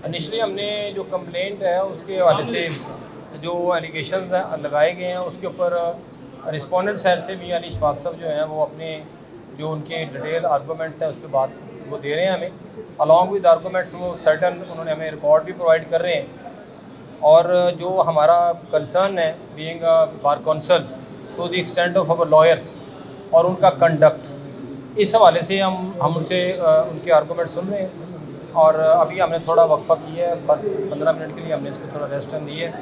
Initially हमने जो complaint है उसके हवाले से जो एलिगेशन लगाए गए हैं उसके ऊपर रिस्पोंडेंट साइड से मियां अली इशफाक साहब जो हैं वो अपने जो उनके डिटेल आर्गूमेंट्स हैं उस पर बात वो दे रहे हैं हमें। अलॉन्ग विद आर्गूमेंट्स वो सर्टन उन्होंने हमें रिकॉर्ड भी प्रोवाइड कर रहे हैं। और जो हमारा कंसर्न है being bar council to the extent of our lawyers और उनका कंडक्ट, इस हवाले से हम उनसे उनके आर्गूमेंट सुन रहे हैं। और अभी हमने थोड़ा वक्फा किया है, 15 मिनट के लिए हमने इसको थोड़ा रेस्ट दी है।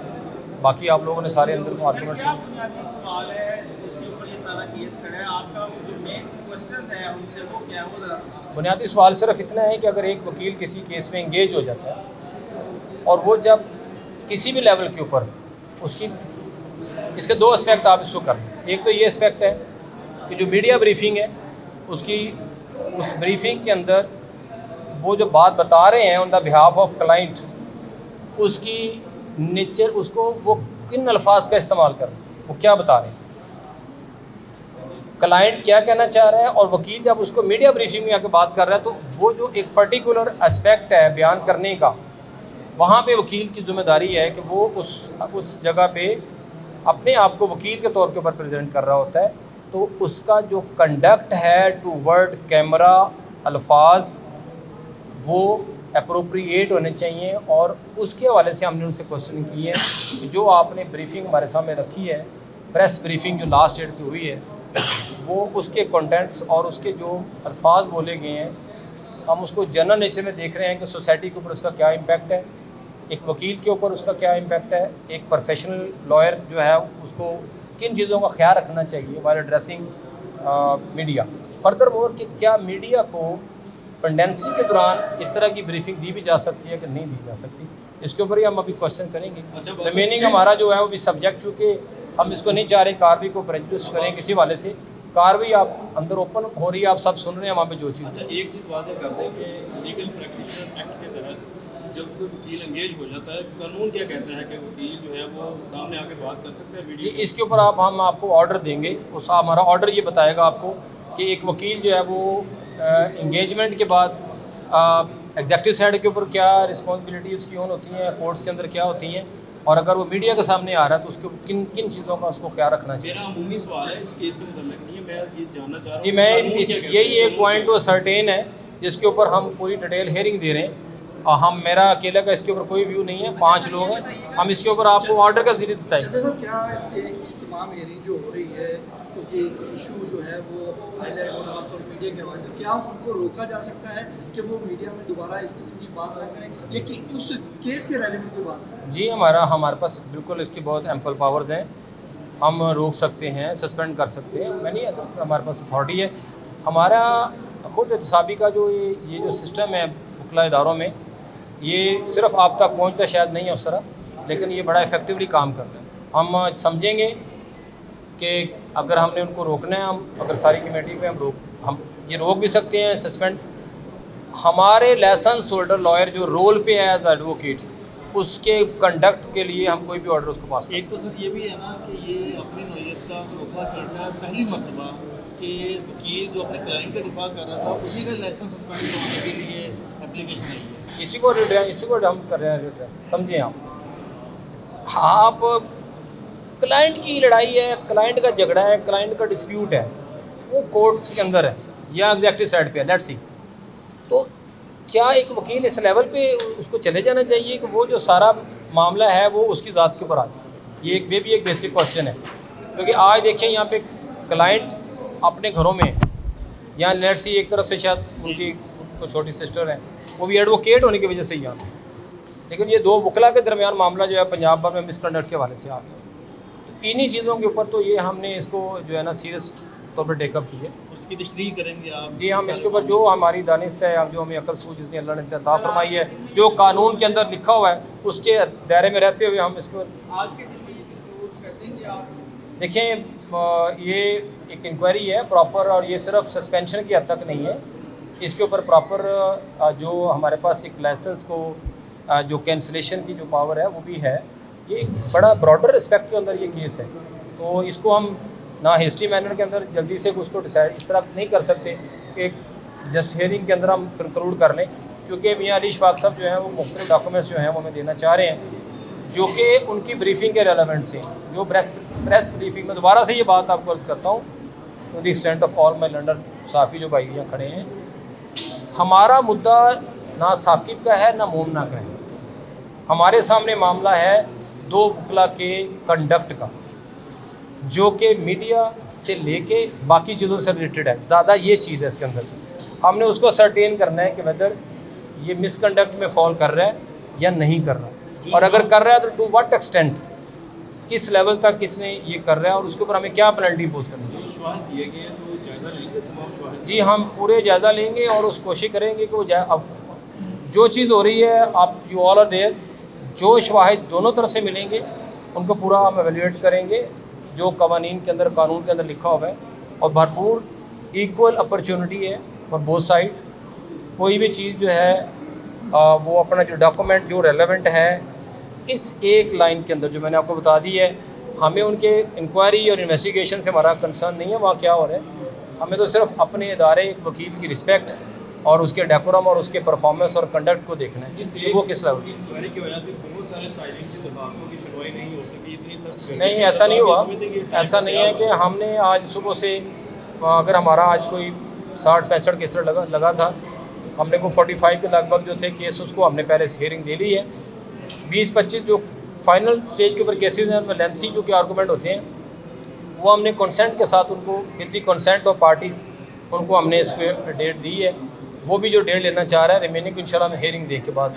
बाकी आप लोगों ने सारे अंदर आर्गूमेंट क्या बुनियादी सवाल है जिसके ऊपर ये सारा केस खड़ा है? आपका जो मेन क्वेश्चन है उनसे वो क्या है, वो जरा बुनियादी सवाल सिर्फ इतना है कि अगर एक वकील किसी केस में इंगेज हो जाता है और वो जब किसी भी लेवल के ऊपर उसकी, इसके दो एस्पेक्ट आप इसको कर लें। एक तो ये एस्पेक्ट है कि जो मीडिया ब्रीफिंग है उसकी, उस ब्रीफिंग के अंदर वो जो बात बता रहे हैं on the behalf of client, उसकी नेचर, उसको वो किन अल्फाज का इस्तेमाल कर रहे हैं, वो क्या बता रहे हैं, क्लाइंट क्या कहना चाह रहा है, और वकील जब उसको मीडिया ब्रीफिंग में आके बात कर रहा है तो वो जो एक पर्टिकुलर एस्पेक्ट है बयान करने का, वहाँ पे वकील की जिम्मेदारी है कि वो उस जगह पे अपने आप को वकील के तौर के ऊपर प्रेजेंट कर रहा होता है। तो उसका जो कंडक्ट है टू वर्ड कैमरा, अल्फाज, वो अप्रोप्रिएट होने चाहिए। और उसके हवाले से हमने उनसे क्वेश्चन किए हैं कि जो आपने ब्रीफिंग हमारे सामने रखी है, प्रेस ब्रीफिंग जो लास्ट डेट की हुई है, वो उसके कंटेंट्स और उसके जो अल्फाज बोले गए हैं, हम उसको जनरल नेचर में देख रहे हैं कि सोसाइटी के ऊपर उसका क्या इम्पैक्ट है, एक वकील के ऊपर उसका क्या इम्पैक्ट है, एक प्रोफेशनल लॉयर जो है उसको किन चीज़ों का ख्याल रखना चाहिए while addressing media. Further more कि क्या मीडिया को पेंडेंसी के दौरान इस तरह की ब्रीफिंग दी भी जा सकती है कि नहीं दी जा सकती, इसके ऊपर ही हम अभी क्वेश्चन करेंगे। रिमेनिंग हमारा जो है वो भी सब्जेक्ट, चूँकि हम इसको नहीं चाह रहे कार्रवाई को प्रेजुडिस करें किसी वाले से, कार्रवाई आप अंदर ओपन हो रही है, आप सब सुन रहे हैं वहाँ पे जो चीज़। अच्छा, एक चीज़ वादे कर दें कि लीगल प्रैक्टिशनर एक्ट के तहत जब कोई वकील एंगेज हो जाता है, कानून क्या कहता है कि वकील जो है वो सामने आके बात कर सकता है मीडिया? इसके ऊपर हम आपको ऑर्डर देंगे, उस हमारा ऑर्डर ये बताएगा आपको कि एक वकील जो है वो इंगेजमेंट के बाद एग्जेक्टिव साइड के ऊपर क्या रिस्पॉन्सिबिलिटी उसकी ऑन होती हैं, कोर्ट्स के अंदर क्या होती हैं, और अगर वो मीडिया के सामने आ रहा है तो उसके किन किन चीज़ों का उसको ख्याल रखना चाहिए। मेरा अमूमी सवाल है इस केस से मुतल्लिक नहीं है, मैं ये जानना चाह रहा हूँ कि मैं कानून क्या कहता है, यही एक कानून पॉइंट क्या वो सर्टेन है जिसके ऊपर हम पूरी डिटेल हेयरिंग दे रहे हैं। और हम, मेरा अकेले का इसके ऊपर कोई व्यू नहीं है, 5 लोग हैं, हम इसके ऊपर आपको ऑर्डर का जरिए बताएंगे। जज साहब, क्या तमाम हेयरिंग जो हो रही है, क्योंकि इशू जो है वो हाईलाइट हो रहा है और मीडिया के हवाले से, क्या उनको रोका जा सकता है कि वो मीडिया में दोबारा इस किस्म की बात ना करें, ये कि उस केस के रेलिवेंट की बात करें? जी, हमारे पास बिल्कुल इसकी बहुत एम्पल पावर्स हैं, हम रोक सकते हैं, सस्पेंड कर सकते हैं, मैंने अगर हमारे पास अथॉरिटी है। हमारा खुद एहतसाबी का जो ये जो सिस्टम है वकला इदारों में, ये सिर्फ आप तक पहुंचता शायद नहीं है उस तरह, लेकिन ये बड़ा इफेक्टिवली काम कर रहे हैं। हम समझेंगे कि अगर हमने उनको रोकना है, हम अगर सारी कमेटी पे हम ये रोक भी सकते हैं, सस्पेंड। हमारे लाइसेंस होल्डर लॉयर जो रोल पे है एज एडवोकेट, उसके कंडक्ट के लिए हम कोई भी ऑर्डर उसको पास कर एक तो सर ये भी है ना कि ये अपनी नौयत का अनोखा केस है, पहली मरतबा कि वकील जो अपने क्लाइंट का दिफा कर रहा था उसी का लाइसेंस सस्पेंड करने के लिए एप्लीकेशन आई है। इसी को हम कर रहे हैं रिड्रेस, समझें आप क्लाइंट की लड़ाई है, क्लाइंट का झगड़ा है, क्लाइंट का डिस्प्यूट है, वो कोर्ट्स के अंदर है या एग्जेक्टिव साइड पे है, लेट्स सी। तो क्या एक वकील इस लेवल पे उसको चले जाना चाहिए कि वो जो सारा मामला है वो उसकी ज़ात के ऊपर आ जाए? ये भी एक बेसिक क्वेश्चन है, क्योंकि आज देखिए यहाँ पे क्लाइंट अपने घरों में, यहाँ लेट्स सी एक तरफ से शायद उनकी कोई छोटी सिस्टर है, वो भी एडवोकेट होने की वजह से यहाँ पे, लेकिन ये दो वकला के दरमियान मामला जो है पंजाब भर में मिसकंडक्ट के हवाले से आ गया। इन्हीं चीज़ों के ऊपर तो ये हमने इसको जो है ना सीरियस तौर पर टेकअप की है। उसकी तशरीह करेंगे आप? जी, हम इसके ऊपर जो हमारी दानिश है, हम जो हमें अकल सूझ जितनी अल्लाह ने अता फरमाई है, जो कानून के अंदर लिखा हुआ है उसके दायरे में रहते हुए हम इसको आज के दिन में ये कंक्लूड कर देंगे आप? देखें, ये एक इंक्वायरी है प्रॉपर, और ये सिर्फ सस्पेंशन की हद तक नहीं है, इसके ऊपर प्रॉपर जो हमारे पास एक लाइसेंस को जो कैंसलेशन की जो पावर है वो भी है। ये एक बड़ा ब्रॉडर रिस्पेक्ट के अंदर ये केस है, तो इसको हम ना हिस्ट्री मैनर के अंदर जल्दी से उसको डिसाइड इस तरह नहीं कर सकते कि एक जस्ट हेयरिंग के अंदर हम कंक्लूड कर लें। क्योंकि मियाँ अली इशफाक साहब जो हैं वो मुख्तलिफ डॉक्यूमेंट्स जो हैं वो हमें देना चाह रहे हैं जो कि उनकी ब्रीफिंग के रेलेवेंट से, जो प्रेस ब्रीफिंग में दोबारा से ये बात आपको अर्ज़ करता हूँ to the extent of all my London साफ़ी जो भाई यहाँ खड़े हैं, हमारा मुद्दा ना साकिब का है ना मोमना का है। हमारे सामने मामला है दो वकला के कंडक्ट का, जो कि मीडिया से लेके बाकी चीज़ों से रिलेटेड है। ज़्यादा ये चीज़ है इसके अंदर, हमने उसको सर्टेन करना है कि वेदर ये मिसकंडक्ट में फॉल कर रहा है या नहीं कर रहा, और अगर कर रहा है तो टू व्हाट एक्सटेंट, किस लेवल तक किसने ये कर रहा है और उसके ऊपर हमें क्या पेनल्टी इम्पोज करनी चाहिए। शवाहद दिए गए हैं तो जायज़ा लेंगे तमाम शवाहद? जी हम पूरे जायज़ा लेंगे और उस कोशिश करेंगे कि वो अब जो चीज़ हो रही है, आप यू ऑल आर देयर, जो शवाहिद दोनों तरफ से मिलेंगे उनको पूरा हम एवेल्यूएट करेंगे जो कवानीन के अंदर, कानून के अंदर लिखा हुआ है, और भरपूर इक्वल अपॉर्चुनिटी है फॉर बोथ साइड। कोई भी चीज़ जो है वो अपना जो डॉक्यूमेंट जो रेलेवेंट है इस एक लाइन के अंदर जो मैंने आपको बता दी है, हमें उनके इंक्वायरी और इन्वेस्टिगेशन से हमारा कंसर्न नहीं है वहाँ क्या हो रहा है। हमें तो सिर्फ अपने इदारे, एक वकील की रिस्पेक्ट और उसके डेकोरम और उसके परफॉर्मेंस और कंडक्ट को देखना है कि वो किस लेवल की। इंक्वायरी की वजह से बहुत सारे साइलिंग की दरखास्तों की सुनवाई नहीं हो सकी, इतनी सब नहीं, ऐसा नहीं हुआ। ऐसा नहीं है कि हमने आज सुबह से, अगर हमारा आज कोई 60-65 केस लगा था, हमने को 45 के लगभग जो थे केस उसको हमने पहले हियरिंग दे ली है। 20-25 जो फाइनल स्टेज के ऊपर केसेस हैं उनमें लेंथी जो कि आर्गूमेंट होते हैं वो हमने कंसेंट के साथ उनको with the consent of parties उनको हमने इस पर डेट दी है। वो भी जो डेट लेना चाह रहा है रिमेनिंग इंशाल्लाह में हियरिंग दे के बाद